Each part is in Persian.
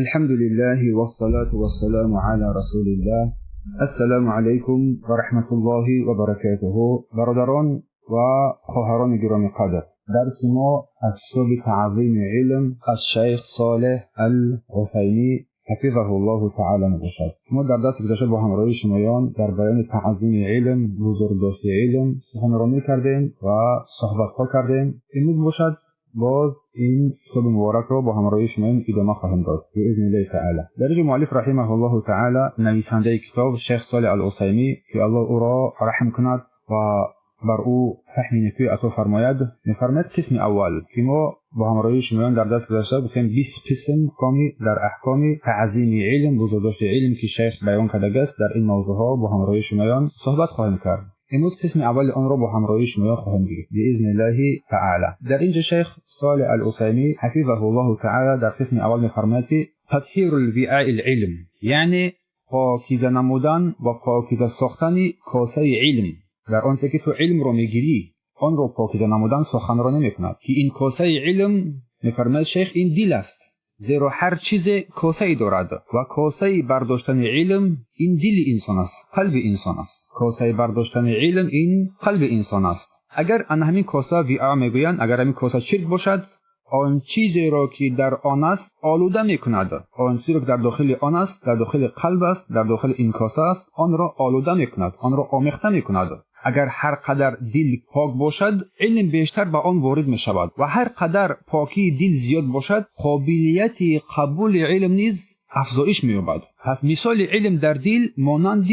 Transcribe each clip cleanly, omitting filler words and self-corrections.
الحمد لله والصلاة والسلام على رسول الله. السلام علیکم و رحمت الله و برکاته. برادران و خواهران گرامی قدر، درس ما از کتاب تعظیم علم از شیخ صالح العثیمی حفظه الله تعالی میباشد. ما در درس گذشته با همراهی شمایان در بیان تعظیم علم، بزرگ داشته علم سخنرانی کردیم و صحبت ها کردیم. امروز باشد باز این کتاب مبارک را با همراهی شما ادامه خواهیم داد باذن الله تعالی. در اینجا مؤلف رحمه الله تعالی، نویسنده کتاب شیخ صالح العثیمی که الله او را رحم کند و بر او فهم نیکویی عطا فرماید، می‌فرماید قسم اول که ما با همراهی شما در درس گذشته گفتیم 20 قسم کامی در احکام تعظیم علم، بزرگداشت علم که شیخ بیان کرده است. در این موضوع ها با همراهی شما صحبت خواهیم کرد. امروز قسم اول آن را با همراهی شما خواهیم دید باذن الله تعالی. در اینجا شیخ صالح العثیمی حفظه الله تعالی در قسم اول می‌فرماید که تطهیر الوعاء العلم، یعنی پاکیزه نمودن و پاکیزه ساختن کاسه علم. در آن که تو علم رو میگیری آن رو پاکیزه نمودن سخنرانی میکند که این کاسه علم می‌فرماید شیخ این دل است، زیرا هر چیز کاسه ای دارد و کاسه برداشتن علم این دل انسان است، قلب انسان است. کاسه برداشتن علم این قلب انسان است. اگر ان همین کاسه وعا میگویند، اگر همین کاسه چرک باشد، آن چیزی را که در آن است آلوده میکند. آن چیزی را که در داخل آن است، در داخل قلب است، در داخل این کاسه است، آن را آلوده میکند، آن را آمیخته میکند. اگر هر قدر دل پاک باشد علم بیشتر به آن وارد می شود و هر قدر پاکی دل زیاد باشد قابلیت قبول علم نیز افزایش می یابد. پس مثال علم در دل مانند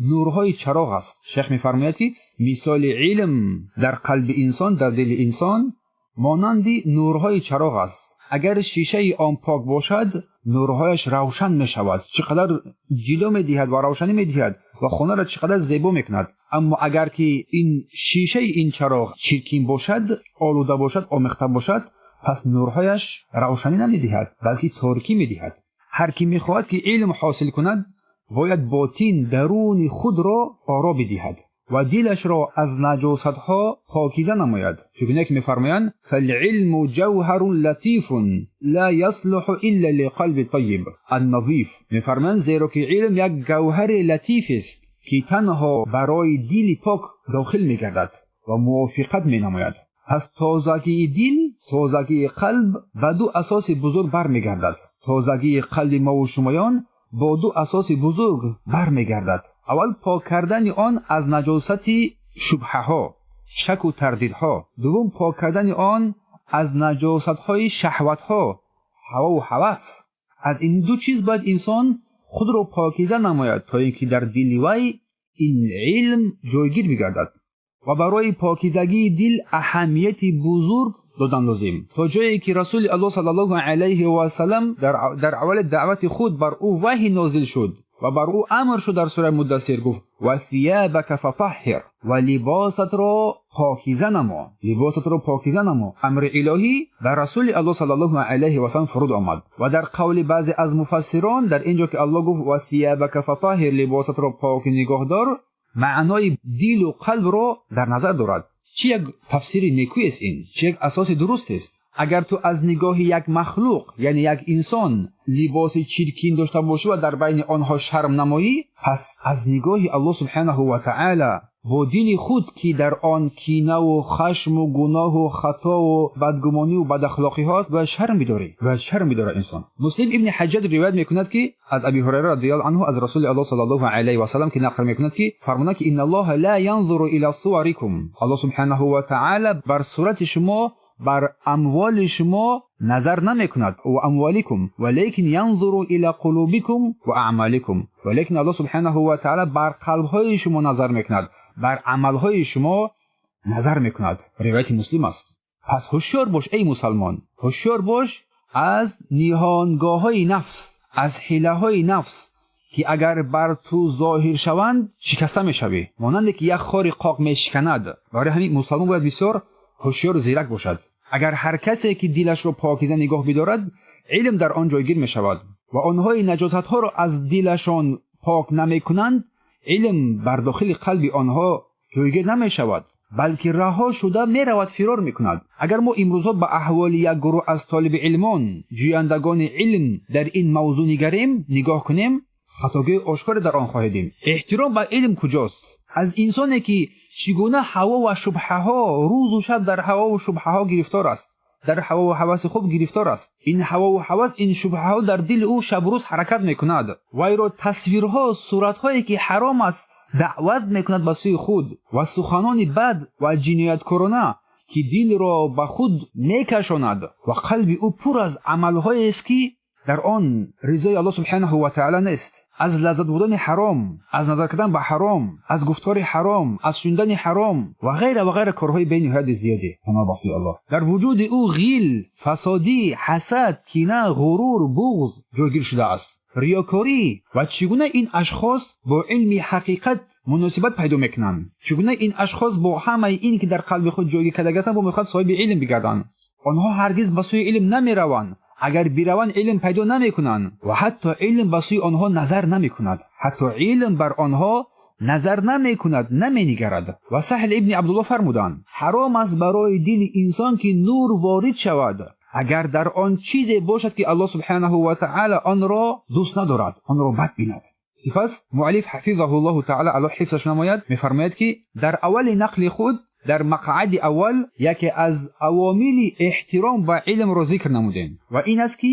نورهای چراغ است. شیخ می فرماید که مثال علم در قلب انسان، در دل انسان مانند نورهای چراغ است. اگر شیشه آن پاک باشد نورهایش روشن می شود، چقدر جلو می دهد و روشنی می دهد و خانه را چقدر زیبا می کند. اما اگر که این شیشه این چراغ چرکین باشد، آلوده باشد، آمیخته باشد، پس نورهایش روشنی نمی دهد بلکه تاریکی می دهد. هر کی می خواهد که علم حاصل کند باید باطن درون خود را آرا بدهد و دلش را از نجاست ها پاکیزه نماید. چون که می‌فرمایند فالعلم جوهر لطیف لا يصلح الا لقلب طیب النظیف. می‌فرمایند زیرا که علم یک گوهر لطیف است که تنها برای دل پاک داخل می‌گردد و موافقت می‌نماید. پس تازگی دل، تازگی قلب با دو اساس بزرگ برمیگردد. تازگی قلب ما و شمایان با دو اساس بزرگ برمیگردد. اول پاک کردن آن از نجاست شبهه ها، شک و تردید ها. دوم پاک کردن آن از نجاست های شهوت ها، هوا و هوس. از این دو چیز باید انسان خود را پاکیزه نماید تا اینکه در دل وی این علم جایگیر بگردد. و برای پاکیزگی دل اهمیت بزرگ دادن لازم، تا جایی که رسول الله صلی الله علیه و سلم در اول دعوت خود بر او وحی نازل شد و بر او امر شد در سوره مدثر گفت و ثیابک فطهر، و لباست را پاکیزه نما، لباست را پاکیزه نما. امر الهی بر رسول الله صلی الله علیه و سلم فرود آمد و در قول بعضی از مفسران در اینجا که الله گفت و ثیابک فطهر، لباست را پاک نگاه دار، معنای دل و قلب را در نظر دارد. چه یک تفسیر نیکویی است این، چه یک اساس درست است. اگر تو از نگاه یک مخلوق یعنی یک انسان لباس چرکین داشته باشی و در بین آنها شرم نمایی، پس از نگاه الله سبحانه و تعالی با دل خود که در آن کینه و خشم و گناه و خطا و بدگمانی و بد اخلاقی هاست باید شرم بداری، باید شرم بداره انسان. مسلم ابن حجاج روایت میکند که از ابی هریره رضی الله عنه از رسول الله صلی الله علیه و سلم که نقل میکند که فرمود که ان الله لا ينظر الى صوركم، الله سبحانه و تعالی بر صورت شما، بر اموال شما نظر نمی کند و اموالکم، ولیکن ینظر الى قلوبکم و اعمالکم، ولیکن الله سبحانه و تعالی بر قلب‌های شما نظر میکند، بر عمل‌های شما نظر میکند. روایت مسلم است. پس هوشیار باش ای مسلمان، هوشیار باش از نیهانگاه‌های نفس، از حیله‌های نفس که اگر بر تو ظاهر شوند شکسته میشوی، مانند که یک خار قاق میشکند. برای همین مسلمان باید بسیار هوشیار و زیرک باشد. اگر هر کسی که دلش رو پاکیزه نگاه بدارد علم در آن جایگیر می شود و آنهای نجاست ها را از دلشان پاک نمی کنند علم بر داخل قلب آنها جایگیر نمی شود. بلکه رها شده میرود فرار میکند. اگر ما امروزها به احوال یک گروه از طالب علمان جویندگان علم در این موضوع نگاه کنیم، خطاگاه آشکار در آن خواهیم. احترام به علم کجاست؟ از انسانی که چگونه هوا و شبهه ها روز و شب در هوا و شبهه ها گرفتار است، در هوا و هوس خوب گرفتار است. این هوا و هوس، این شبهه ها در دل او شب روز حرکت میکند. وی را تصویرها، صورتهایی که حرام است دعوت میکند به سوی خود و سخنان بد و جنایتکارانه که دل را به خود میکشاند و قلب او پر از عملهایی است که در آن رضای الله سبحانه و تعالی نیست. از لذت بودن حرام، از نظر کردن به حرام، از گفتار حرام، از شنیدن حرام و غیره کارهای بی نهایت زیادی. پناه به الله. در وجود او غیل، فسادی، حسد، کینه، غرور، بغض جایگیر شده است. ریاکاری و چگونه این اشخاص با علم حقیقت مناسبت پیدا میکنند، چگونه این اشخاص با همه این که در قلب خود جایگیر کرده هستند با میخواد صاحب علم بگردند. آنها هرگز به سوی علم نمیروند. اگر بیروان علم پیدا نمیکنند و حتی علم به سوی آنها نظر نمیکند، حتی علم بر آنها نظر نمیکند، نمینگرد. و سهل ابن عبدالله فرمودند حرام است برای دل انسان که نور وارد شود اگر در آن چیزی باشد که الله سبحانه و تعالی آن را دوست ندارد، آن را بد بیند. سپس مؤلف حفظه الله تعالی علی حفظش نماید میفرماید که در اول نقل خود در مقعد اول یکی از عوامل احترام به علم را ذکر نمودیم و این است که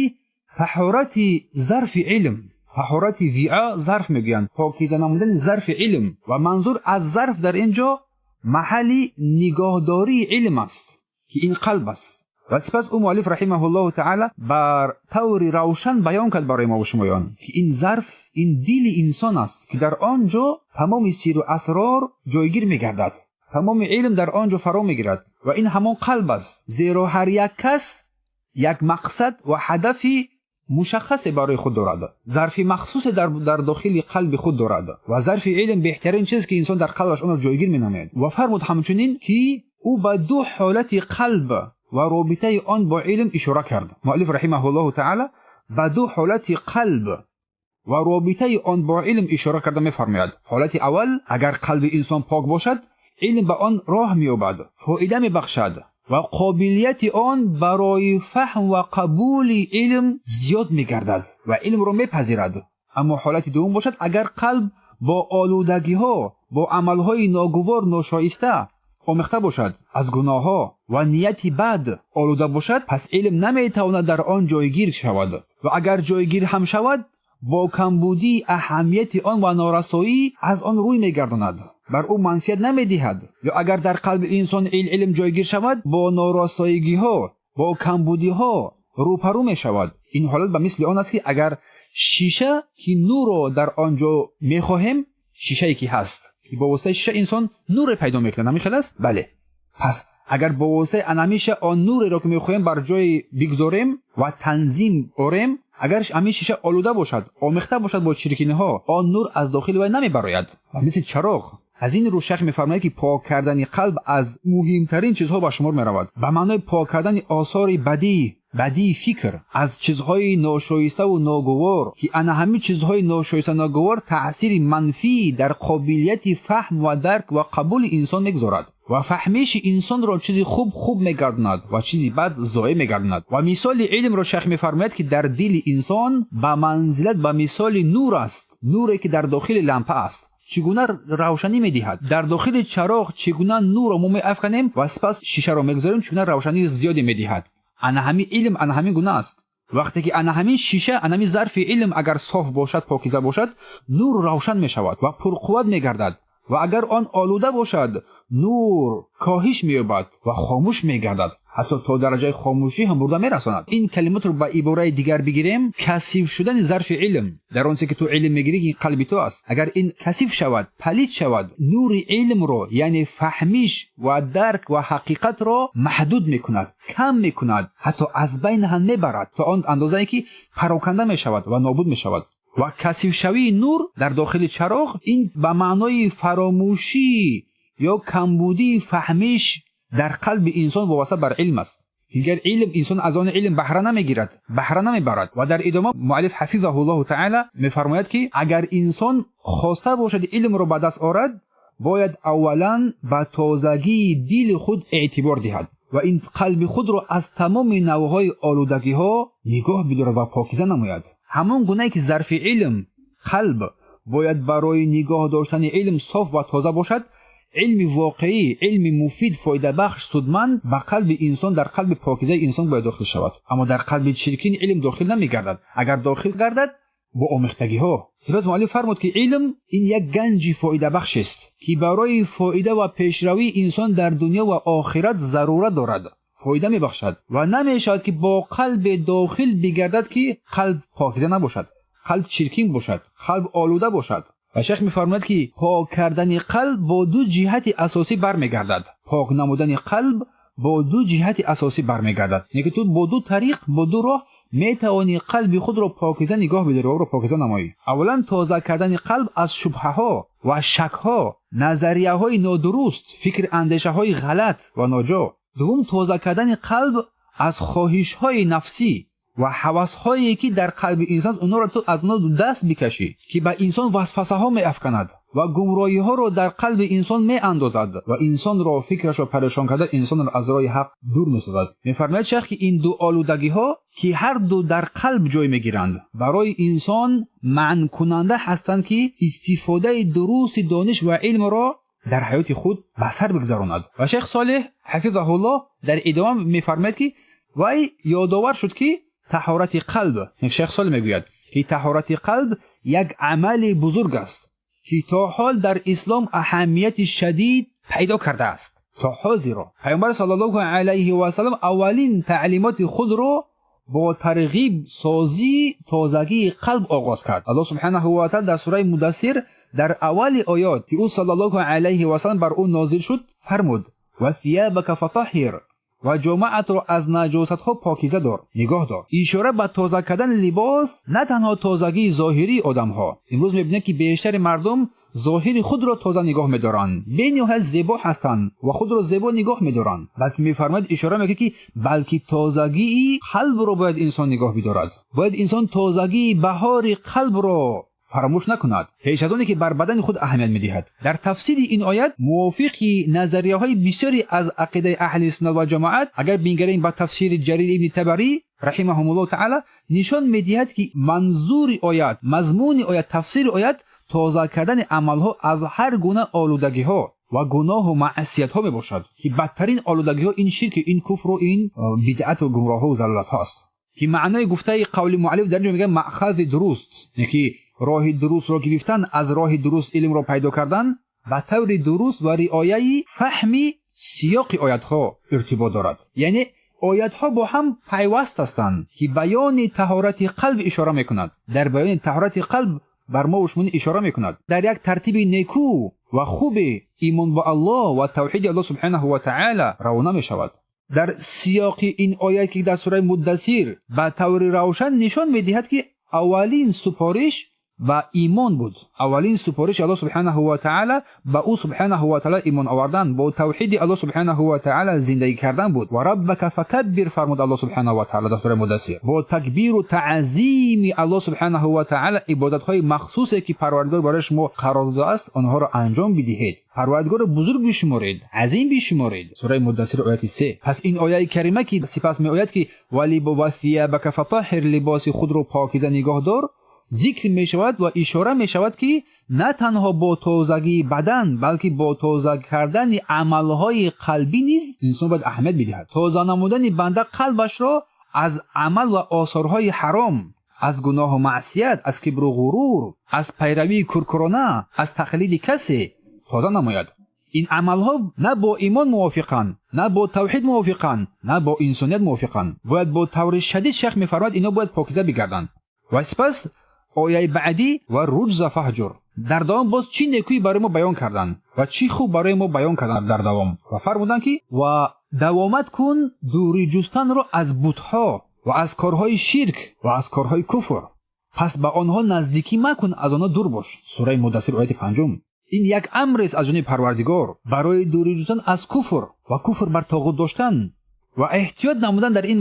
طهارت ظرف علم، طهارت وعا ظرف میگویند، پاکیزه نمودن ظرف علم و منظور از ظرف در اینجا محل نگاهداری علم است که این قلب است. و سپس او مؤلف رحمه الله تعالی بر طور روشن بیان کرد برای ما و شمایان که این ظرف، این دل انسان است که در آنجا تمام سیر و اسرار جایگیر میگردد، تمام علم در آنجا فرا میگیرد و این همان قلب است. زیرا هر یک کس یک مقصد و هدفی مشخص برای خود دارد، ظرف مخصوص در داخل قلب خود دارد و ظرف علم بهترین چیز که انسان در قلبش آن را جایگیر مینامد. و فرمود همچنین که او به دو حالت قلب و رابطه آن با علم اشاره کرد. مؤلف رحمه الله تعالی به دو حالت قلب و رابطه آن با علم اشاره کرده میفرماید. حالت اول، اگر قلب انسان پاک باشد علم به آن راه می‌یابد، فایده می‌بخشد و قابلیت آن برای فهم و قبول علم زیاد می‌گردد و علم را می‌پذیرد. اما حالت دوم باشد اگر قلب با آلودگی‌ها، با عمل‌های ناگوار ناشایسته آمیخته باشد، از گناه‌ها و نیتی بد آلوده باشد، پس علم نمی‌تواند در آن جایگیر شود و اگر جایگیر هم شود با کمبودی اهمیت آن و نارسایی از آن روی می‌گرداند، بر او منفعت نمی‌دهد. یا اگر در قلب انسان علم جایگیر شود با نارسایی‌ها، با کمبودی‌ها روپرو می‌شود. این حالت به مثل آن است که اگر شیشه که نور را در آنجا می‌خواهیم، شیشه‌ای که هست که با واسطه شیشه انسان نور پیدا می‌کند، نمی‌خواد است؟ بله. پس اگر با واسطه انامیشه آن نور را که می‌خواهیم بر جای بگذاریم و تنظیم آوریم، اگر همین شیشه آلوده باشد، آمیخته باشد با چرکینه‌ها، آن نور از داخل وی نمی‌براید و مثل چراغ. از این رو شیخ می‌فرماید که پاک کردن قلب از مهمترین چیزها به شمار می‌رود. به معنای پاک کردن آثار بدی فکر از چیزهای ناشایسته و ناگوار که آن همین چیزهای ناشایسته و ناگوار تأثیر منفی در قابلیت فهم و درک و قبول انسان می‌گذارد و فهمیش انسان را چیزی خوب می‌گرداند و چیزی بد ضایع می‌گرداند. و مثال علم را شیخ می‌فرماید که در دل انسان به منزلت به مثال نور است، نوری که در داخل لامپه است. چگونه روشنی می‌دهد؟ در داخل چراغ چگونه نور را می‌افکنیم و سپس شیشه را می‌گذاریم، چگونه روشنی زیادی می‌دهد. آن همین علم، آن همین گونه است. وقتی که آن همین شیشه، آن همین ظرف علم اگر صاف باشد، پاکیزه باشد، نور روشن می‌شود و پرقوت می‌گردد. و اگر آن آلوده باشد، نور کاهش می‌یابد و خاموش می‌گردد، حتی تا درجه خاموشی هم برده می‌رساند. این کلمات رو به عباره دیگر بگیریم، کثیف شدن ظرف علم در آنچه که تو علم می‌گیری که قلب تو است. اگر این کثیف شود، پلید شود، نور علم رو یعنی فهمیش و درک و حقیقت رو محدود می‌کند، کم می‌کند، حتی از بین هم می‌برد تا آن اندازه‌ای که پراکنده می‌شود و نابود می‌شود. و کثیف شوی نور در داخل چراغ این به معنای فراموشی یا کمبودی فهمیش در قلب انسان وابسته بر علم است. دیگر علم انسان از آن علم بهره نمیگیرد، بهره نمیبرد. و در ادامه مؤلف حفظه الله تعالی میفرماید که اگر انسان خواسته باشد علم را به دست آورد، باید اولا به تازگی دل خود اعتبار دهد و این قلب خود را از تمام نوعهای آلودگی ها نگاه بدارد و پاکیزه نماید. همان گونه که ظرف علم قلب باید برای نگاه داشتن علم صاف و تازه باشد، علم واقعی، علم مفید، فایده بخش، سودمند به قلب انسان در قلب پاکیزه انسان باید داخل شود. اما در قلب چرکین علم داخل نمیگردد. اگر داخل گردد با آمیختگی ها. سپس مؤلف فرمود که علم این یک گنج فایده بخش است که برای فایده و پیشروی انسان در دنیا و آخرت ضرورت دارد. فایده می بخشد و نمی شود که با قلب داخل بگردد که قلب پاکیزه نباشد، قلب چرکین باشد، قلب آلوده باشد. و شیخ می‌فرماید که پاک کردن قلب با دو جهت اساسی برمیگردد. پاک نمودن قلب با دو جهت اساسی برمیگردد. یعنی که تو با دو طریق، با دو راه میتوانی قلب خود را پاکیزه نگاه بداری و را پاکیزه نمایی. اولا تازه کردن قلب از شبهه ها و شک ها، نظریه های نادرست، فکر اندیشه های غلط و ناجا. دوم تازه کردن قلب از خواهش های نفسی و هوس هایی که در قلب انسان اونها را تو از اونها دست بکشی که به انسان وسوسه ها می افکند و گمراهی ها را در قلب انسان می اندازد و انسان را فکرش را پریشان کرده انسان را از راه حق دور می سازد. می فرماید شیخ که این دو آلودگی ها که هر دو در قلب جای می گیرند برای انسان منع کننده هستند که استفاده درست دانش و علم را در حیات خود به سر بگذراند. و شیخ صالح حفظه الله در ادامه می فرماید که وای یادآور شد که طهارت قلب، شیخ صالح میگوید که طهارت قلب یک عمل بزرگ است که تا حال در اسلام اهمیت شدید پیدا کرده است. تا حال زیرا پیامبر صلی الله علیه و سلم اولین تعلیمات خود را با ترغیب سازی تازگی قلب آغاز کرد. الله سبحانه و تعالی در سوره مدثر در اول آیات که او صلی الله علیه و سلم بر او نازل شد فرمود و ثیابک فطهر و جامعت را از نجاست ها پاکیزه دار، نگاه دار. اشاره به تازه کردن لباس نه تنها تازگی ظاهری آدم ها. امروز میبینیم که بیشتر مردم ظاهری خود را تازه نگاه میدارند، بنیهایت زیبا هستند و خود را زیبا نگاه میدارند. بلکه میفرماید اشاره میکنه که بلکه تازگی قلب را باید انسان نگاه بدارد. باید انسان تازگی بهار قلب را فراموش نکند پیش از آنی که بر بدن خود اهمیت میدهد. در تفسیر این آیت موافقی نظریه های بسیاری از عقیده اهل سنت و جماعت اگر بنگریم با تفسیر جریر ابن طبری رحمهم الله تعالی نشان میدهد که منظور آیت، مضمون آیت، تفسیر آیت تازه کردن عمل ها از هر گونه آلودگی ها و گناه و معصیت ها می باشد که بدترین آلودگی ها این شرک، این کفر و این بدعت و گمراه و ضلالت هاست که معنای گفته قول مؤلف در اینجا میگه مأخذ درست، یعنی راه درست را گرفتن، از راه درست علم را پیدا کردن به طور درست و رعایت فهمی سیاق آیات ها ارتباط دارد. یعنی آیات ها با هم پیوست هستند که بیان طهارت قلب اشاره میکند. در بیان طهارت قلب بر ما و شما اشاره میکند در یک ترتیب نیکو و خوب ایمان با الله و توحید الله سبحانه و تعالی روانه می شود. در سیاق این آیات که در سوره مدثر به طور روشن نشان میدهد که اولین سپارش با ایمان بود. اولین سپارش الله سبحانه و تعالی با او سبحانه و تعالی ایمان آوردن، با توحید الله سبحانه و تعالی زندگی کردن بود. و ربک فکبر فرمود الله سبحانه و تعالی در سوره مدثر، با تکبیر و تعظیم الله سبحانه و تعالی عبادت های مخصوصی که پروردگار برای شما قرار داده است آنها را انجام بدهید. پروردگار بزرگ بشمارید، عظیم بشمارید. سوره مدثر آیه 3. پس این آیه کریمه که سپس میآید که ولی با ثیابک فطهر، لباس خود را پاکیزه نگاه دار، ذکر می شود و اشاره می شود که نه تنها با تازگی بدن بلکه با تازه کردن عملهای قلبی نیز انسان باید اهمیت بدهد. تازه نمودن بنده قلبش را از عمل و آثارهای حرام، از گناه و معصیت، از کبر و غرور، از پیروی کرکرانه، از تقلید کسی تازه نماید. این عملها نه با ایمان موافقند، نه با توحید موافقند، نه با انسانیت موافقند. باید با طور شدید شیخ می‌فرماید اینا باید پاکیزه بگردند. و سپس آیه بعدی و رجز فهجر در دوام باز چی نیکویی برای ما بیان کردن و چی خوب برای ما بیان کردن در دوام و فرمودن که و دوامت کن دوری جستن را از بت‌ها و از کارهای شرک و از کارهای کفر، پس به آنها نزدیکی مکن، از آنها دور باش. سوره مدثر آیه 5. این یک امر است از جانب پروردگار برای دوری جستن از کفر و کفر بر طاغوت داشتن و احتیاط نمودن در این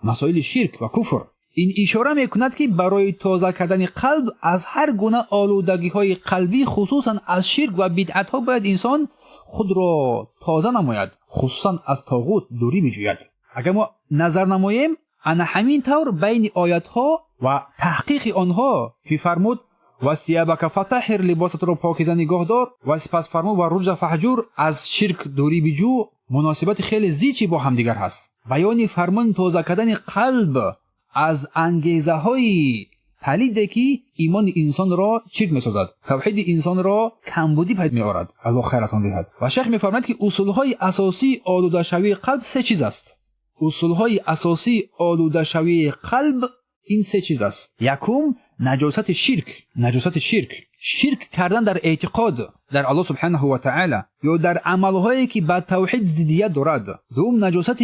مسائل شرک و کفر. این اشاره میکند که برای تازه کردن قلب از هر گونه آلودگی های قلبی خصوصا از شرک و بدعت ها باید انسان خود را تازه نماید، خصوصا از طاغوت دوری بجوید. اگر ما نظر نماییم انا همین طور بین آیات ها و تحقیق آنها که فرمود و ثیابک فطهر، لباست را پاکیزه نگاه دار، و سپس فرمود و رجز فهجور، از شرک دوری بجو، مناسبت خیلی زیچی با هم دیگر هست. بیان فرمان تازه کردن قلب از انگیزه های پلیده که ایمان انسان را چرک می‌سازد، توحید انسان را کمبودی پیدا می‌آورد. الله خیرتان دهد. و شیخ می‌فرماید که اصول‌های اساسی آلوده شوی قلب سه چیز است. اصول‌های اساسی آلوده شوی قلب این سه چیز است. یکم نجاست شرک، شرک کردن در اعتقاد در الله سبحانه و تعالی یا در عمل‌هایی که با توحید ضدیت دارد. دوم نجاست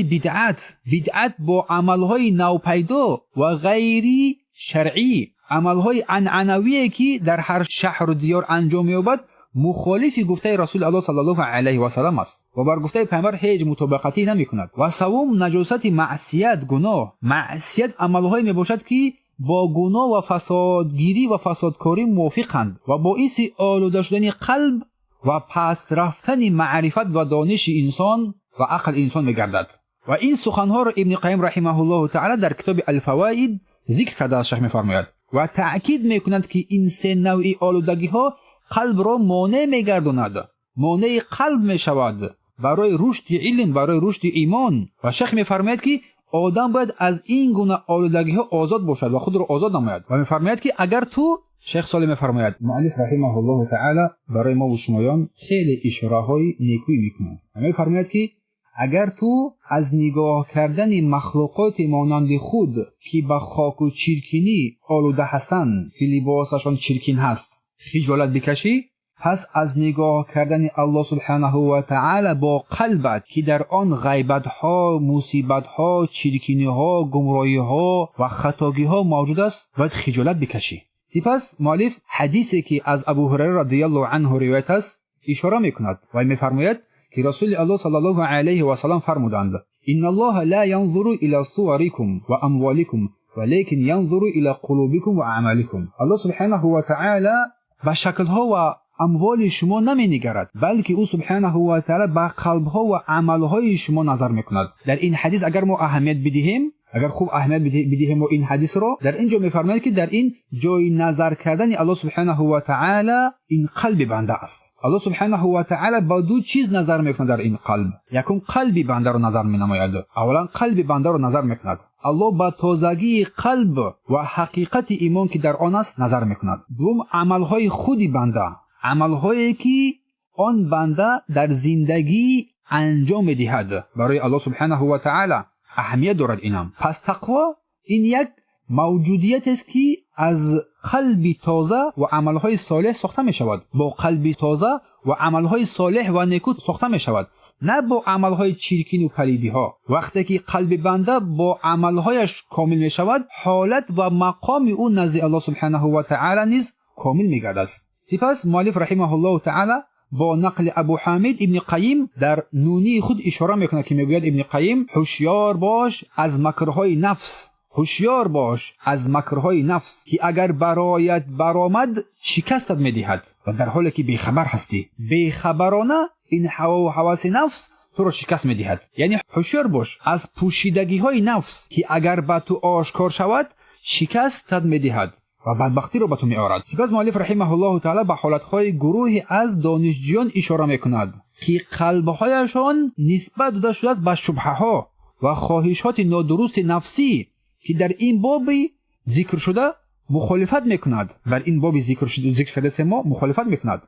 بدعت با عمل‌های نوپیدا و غیری شرعی، عمل‌های عنعنوی که در هر شهر و دیار انجام می‌یابد مخالف گفته رسول الله صلی الله علیه و سلم است و بر گفته پیامبر هیچ مطابقتی نمی‌کند. و سوم نجاست معصیت، گناه. معصیت عمل‌هایی میباشد که با گناه و فسادگیری و فسادکاری موافقند و باعث آلوده شدن قلب و پست رفتن معرفت و دانش انسان و عقل انسان میگردد. و این سخنها را ابن قیم رحمه الله تعالی در کتاب الفوائد ذکر کرده است. شیخ می‌فرماید و تأکید می‌کند که این سه نوعی آلودگی ها قلب را مانع می‌گرداند، مانع قلب می‌شود برای رشد علم، برای رشد ایمان. و شیخ می‌فرماید که آدم باید از این گونه آلودگی ها آزاد باشد و خود را آزاد نماید. و می‌فرماید که اگر تو، شیخ صالح می‌فرماید، مؤلف رحمه الله تعالی برای ما و شمایان خیلی اشاره‌های نیکویی می‌کند. می‌فرماید که اگر تو از نگاه کردن مخلوقات مانند خود که به خاک و چرکینی آلوده هستند که لباسشان چرکین هست خجالت بکشی، پس از نگاه کردن الله سبحانه و تعالی با قلبت که در آن غیبت ها، مصیبت ها، چرکینی ها، گمراهی ها و خطاگی ها موجود است باید خجالت بکشی. سپس مؤلف حدیثی که از ابو هریره رضی الله عنه روایت است اشاره میکند و میفرماید که رسول الله صلی الله علیه و سلم فرمودند ان الله لا ينظر الى صوركم و اموالكم ولكن ينظر الى قلوبكم و اعمالكم. الله سبحانه و تعالی به شکل ها و اموال شما نمی نگرد، بلکه او سبحانه و تعالی به قلب ها و عمل های شما نظر میکند. در این حدیث اگر ما اهمیت بدهیم، اگر خوب اهمیت بدهیم و این حدیث را، در اینجا میفرماید که در این جای نظر کردن الله سبحانه و تعالی این قلب بنده است. الله سبحانه و تعالی با دو چیز نظر میکند در این قلب. یکم قلب بنده را نظر مینماید، اولا قلب بنده را نظر میکند. الله با تازگی قلب و حقیقت ایمان که در آن است نظر میکند. دوم عملهای خودی بنده، عملهایی که آن بنده در زندگی انجام میدهد برای الله سبحانه و تعالی اهمیت دارد. اینم پس تقوا این یک موجودیت است که از قلبی تازه و عملهای صالح ساخته می شود. با قلبی تازه و عملهای صالح و نیکو ساخته می شود، نه با عملهای چرکین و پلیدی ها. وقتی که قلب بنده با عملهایش کامل می شود، حالت و مقام او نزد الله سبحانه و تعالی نیز کامل می گردد. سپس مؤلف رحمه الله تعالی با نقل ابو حامد ابن قیم در نونی خود اشاره میکنه که میگوید ابن قیم هوشیار باش از مکرهای نفس، هوشیار باش از مکرهای نفس که اگر برایت برآمد شکستت میدهد و در حالی که بیخبر هستی. بیخبرانه این هوا و هوس نفس تو را شکست میدهد. یعنی هوشیار باش از پوشیدگی های نفس که اگر به تو آشکار شود شکستت میدهد و بدبختی رو به تو میآورد. سپس مؤلف رحمه الله تعالی به حالتهای گروهی از دانشجویان اشاره میکند که قلبهایشان نسبت داده شده است به شبهه ها و خواهشات نادرست نفسی که در این بابی ذکر شده مخالفت میکند. بر این بابی ذکر شده ما مخالفت میکند.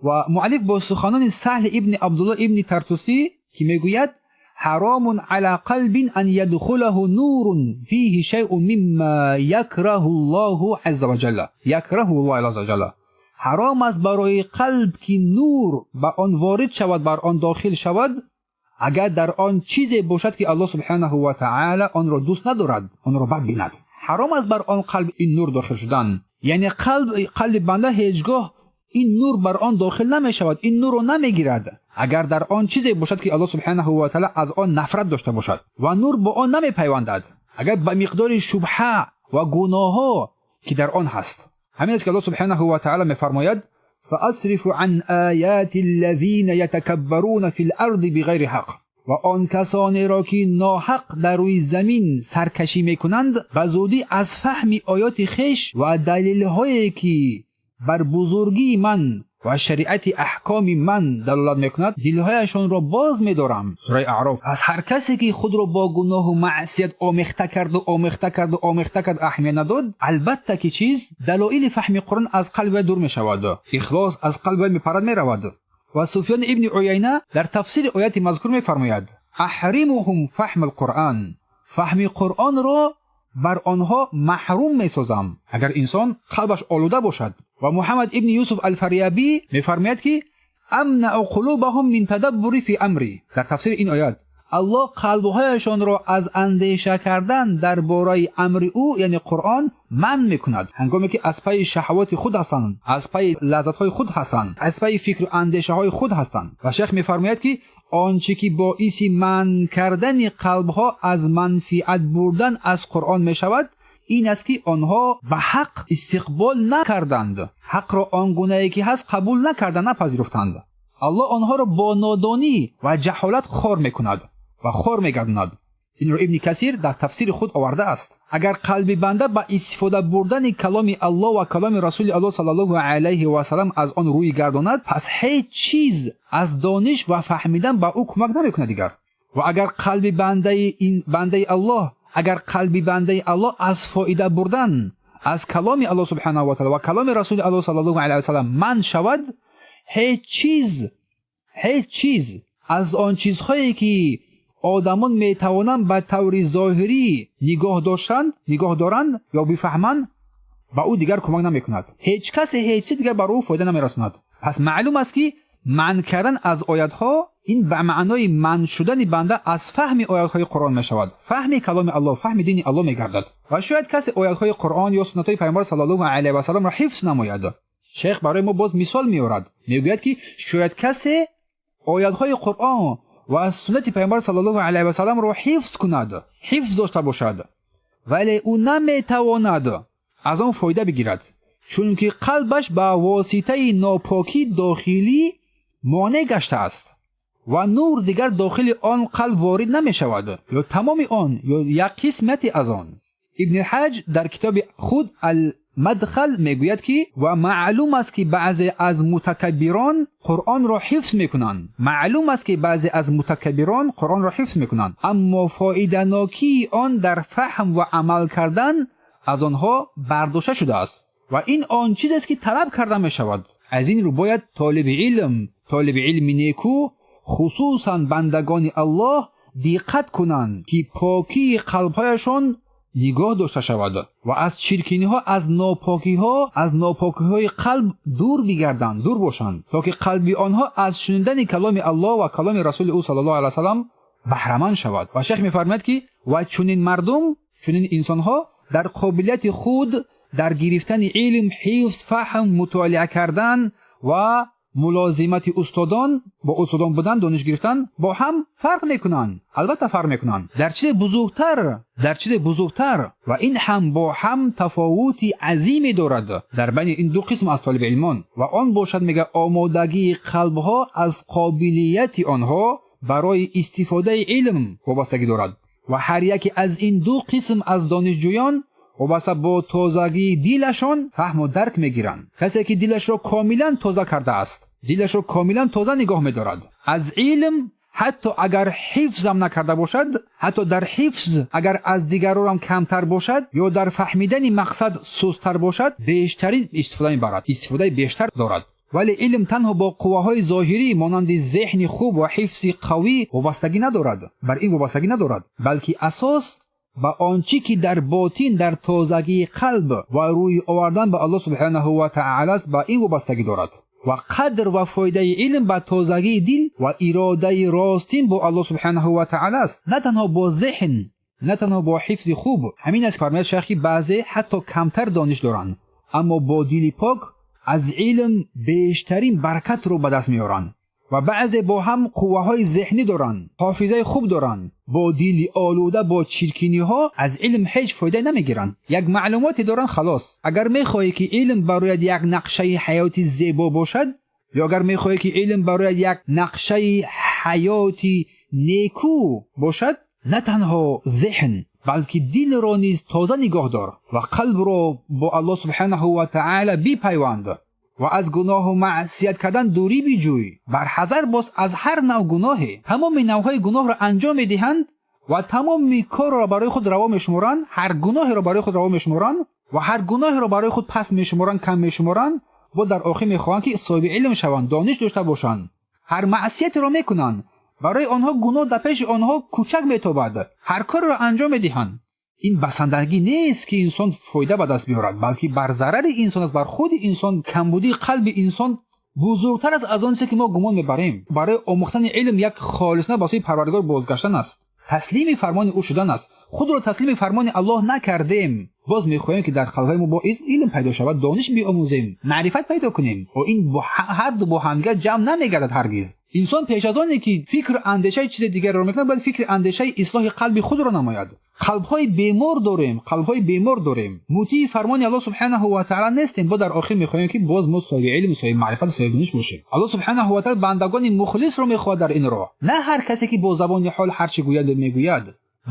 و مؤلف با سخنان سهل ابن عبدالله ابن ترتوسی که میگوید حرام على قلب ان يدخله نور فيه شيء مما يكره الله عز وجل، يكره الله عز وجل. حرام است برای قلب که نور به آن وارد شود، بر آن داخل شود، اگر در آن چیزی باشد که الله سبحانه و تعالی آن را دوست ندارد، آن را بد بیند. حرام است بر آن قلب این نور داخل شدن. یعنی قلب بنده هیچگاه این نور بر آن داخل نمی شود، این نور رو نمی گیرد اگر در آن چیزی باشد که الله سبحانه و تعالی از آن نفرت داشته باشد و نور با آن نمی پیوندد. اگر به مقدار شبهه و گناه ها که در آن هست. همین است که الله سبحانه و تعالی میفرماید سأصرف عن آیات الذین یتکبرون فی الارض بغیر حق، و آن کسانی را که ناحق در روی زمین سرکشی میکنند به زودی از فهم آیات خویش و دلیل هایی که بر بزرگی من و شریعت احکام من دلالت میکند دلهایشان را باز میدارم. سوره اعراف. از هر کسی که خود را با گناه و معصیت آمیخته کرد اهمیت نداد، البته که چیز دلایل فهم قرآن از قلب دور میشود، اخلاص از قلب میپرد میرود. و سفیان ابن عیینه در تفسیر آیات مذکور میفرماید احرمهم فهم القرآن، فهم قرآن را بر آنها محروم میسازم اگر انسان قلبش آلوده باشد. و محمد ابن یوسف الفریابی میفرماید که امنع قلوبهم من تدبر فی امری، در تفسیر این آیات الله قلبهایشان را از اندیشه کردن درباره امر او یعنی قرآن منع میکند، هنگامی که از پای شهوات خود هستند، از پای لذت های خود هستند، از پای فکر و اندیشه های خود هستند. و شیخ میفرماید که آنچه که باعث منع کردن قلبها از منفعت بردن از قرآن میشود این است که آنها به حق استقبال نکردند، حق را آنگونه‌ای که هست قبول نکردند، نپذیرفتند. الله آنها را با نادانی و جهالت خار میکند و خار میگرداند. این را ابن کثیر در تفسیر خود آورده است. اگر قلب بنده با استفاده بردن کلام الله و کلام رسول الله صلی الله علیه و سلم از آن روی گرداند، پس هیچ چیز از دانش و فهمیدن به او کمک نمیکند دیگر. و اگر قلب بنده الله از فایده بردن از کلام الله سبحانه و تعالی و کلام رسول الله صلی الله علیه و سلم من شود، هیچ چیز از آن چیزهایی که آدمان میتوانند به طور ظاهری نگاه دارند یا بفهمند به او دیگر کمک نمیکند. هیچ چیز دیگر بر او فایده نمیرساند. پس معلوم است که منع کردن از آیات ها این به معنای منع شدن بنده از فهم آیات های قرآن می شود، فهم کلام الله، فهم دین الله می گردد. و شاید کسی آیات های قرآن یا سنت های پیامبر صلی الله علیه و سلم را حفظ نماید. شیخ برای ما باز مثال می آورد، میگوید که شاید کسی آیات های قرآن و از سنت پیامبر صلی الله علیه و سلم را حفظ داشته باشد، ولی او نمیتواند از آن فایده بگیرد، چون که قلبش به واسطه ناپاکی داخلی مانع گشته است و نور دیگر داخل آن قلب وارد نمی شود، یا تمام آن یا یک قسمتی از آن. ابن حج در کتاب خود المدخل میگوید که و معلوم است که بعضی از متکبران قرآن را حفظ میکنند، اما فایده ناکی آن در فهم و عمل کردن از آنها برداشته شده است و این آن چیزی است که طلب کرده می شود. از این رو باید طالب علم نیکو خصوصا بندگان الله دقت کنند که پاکی قلبهایشان نگاه داشته شود و از چرکینی ها از ناپاکی های قلب دور باشند تا که قلب آنها از شنیدن کلام الله و کلام رسول او صلی الله علیه و سلم بهره مند شود. و شیخ میفرماید که و چنین انسان ها در قابلیت خود در گرفتن علم، حفظ، فهم، مطالعه کردن و ملازمت استادان بودن، دانش گرفتن با هم فرق میکنن. البته فرق میکنن در چیز بزرگتر و این هم با هم تفاوتی عظیمی دارد در بین این دو قسم از طالب علمان و آن باشد میگه آمادگی قلبها از قابلیت آنها برای استفاده علم وابستگی دارد و هر یک از این دو قسم از دانشجویان وابسته با تازگی دلشان فهم و درک میگیرند. کسی که دلش را کاملا تازه کرده است، دلش را کاملا تازه نگاه میدارد از علم، حتی اگر حفظ هم نکرده باشد، حتی در حفظ اگر از دیگران کمتر باشد یا در فهمیدن مقصد سست‌تر باشد، بیشترین استفاده بیشتر دارد. ولی علم تنها با قواهای ظاهری مانند ذهن خوب و حفظ قوی وابستگی ندارد، بلکه اساس با آنچه که در باطن در تازگی قلب و روی آوردن به الله سبحانه و تعالی است با این وابستگی دارد و قدر و فایده علم با تازگی دل و اراده راستین با الله سبحانه و تعالی است، نه تنها با ذهن، نه تنها با حفظ خوب. همین است فرمایش شیخی بعضی حتی کمتر دانش دارند اما با دل پاک از علم بیشترین برکت رو به دست میارند و بعضی با هم قوه‌های ذهنی دارن، حافظه خوب دارن، با دیل آلوده با چرکینی‌ها از علم هیچ فایده نمیگیرن. یک معلوماتی دارن خلاص. اگر میخوای که علم برای یک نقشه حیاتی زیبا باشد، یا اگر میخوای که علم برای یک نقشه حیاتی نیکو باشد، نه تنها ذهن بلکه دل را نیز تازه نگاه دار و قلب را با الله سبحانه و تعالی بی‌پیوند و از گناه و معصیت کردن دوری بیجوی. برحذر باش از هر نوع گناهی. تمام نوعهای گناه را انجام میدهند و تمام کار را برای خود روا میشمارند، هر گناه را برای خود روا میشمارند و هر گناه را برای خود پس میشمارند، کم میشمارند و در آخر میخواهند که صاحب علم شوند، دانش داشته باشند. هر معصیت را میکنند، برای آنها گناه در پیش آنها کوچک میتابد، هر کار را انجام میدهند. این بسندگی نیست که انسان فایده به دست بیارد، بلکه بر ضرر انسان است، بر خود انسان. کمبودی قلب انسان بزرگتر از آن چیزی که ما گمان میبریم. برای آموختن علم یک خالصانه به سوی پروردگار بازگشتن است، تسلیم فرمان او شدن است. خود را تسلیم فرمان الله نکردیم، باز میخواهیم که در قلب‌های ما با علم پیدا شود، دانش بیاموزیم، معرفت پیدا کنیم و این با هر دو با همدیگر جمع نمیگردد هرگز. انسان پیش از آنی که فکر اندیشه چیز دیگر را میکنه، باید فکر اندیشه اصلاح قلب خود را نماید. قلب‌های بیمار داریم، مطیع فرمان الله سبحانه و تعالی نیستیم. با در آخر میخواهیم که باز ما صاحب علم، صاحب معرفت، صاحب دانش باشیم. الله سبحانه و تعالی بندگان مخلص را میخواد در این راه، نه هر کسی که با زبان حال هر چی گوید میگوید.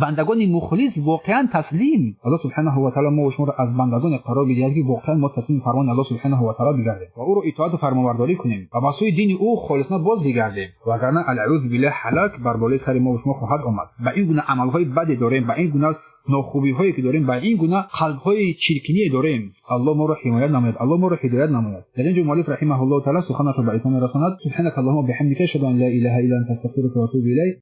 بندگان مخلص واقعا تسلیم. الله سبحانه و تعالی ما و شما را از بندگان قرار بدهد که واقعا ما تسلیم فرمان الله سبحانه و تعالی بگردیم و او را اطاعت و فرمانبرداری کنیم و به سوی دین او خالصانه باز بگردیم، وگرنه الاعوذ بالله هلاک بر بالای سر ما و شما خواهد آمد. به این گونه عملهای بد داریم، به این گونه ناخوبی هایی که داریم، به این گونه قلب های چرکینی داریم. الله ما را حمایت نماید، الله ما را هدایت نماید. در اینجا مؤلف رحمه الله تعالی سخنش را به اتمام رساند. سبحانك اللهم وبحمدك اشهد ان لا اله الا انت استغفرك واتوب الیک.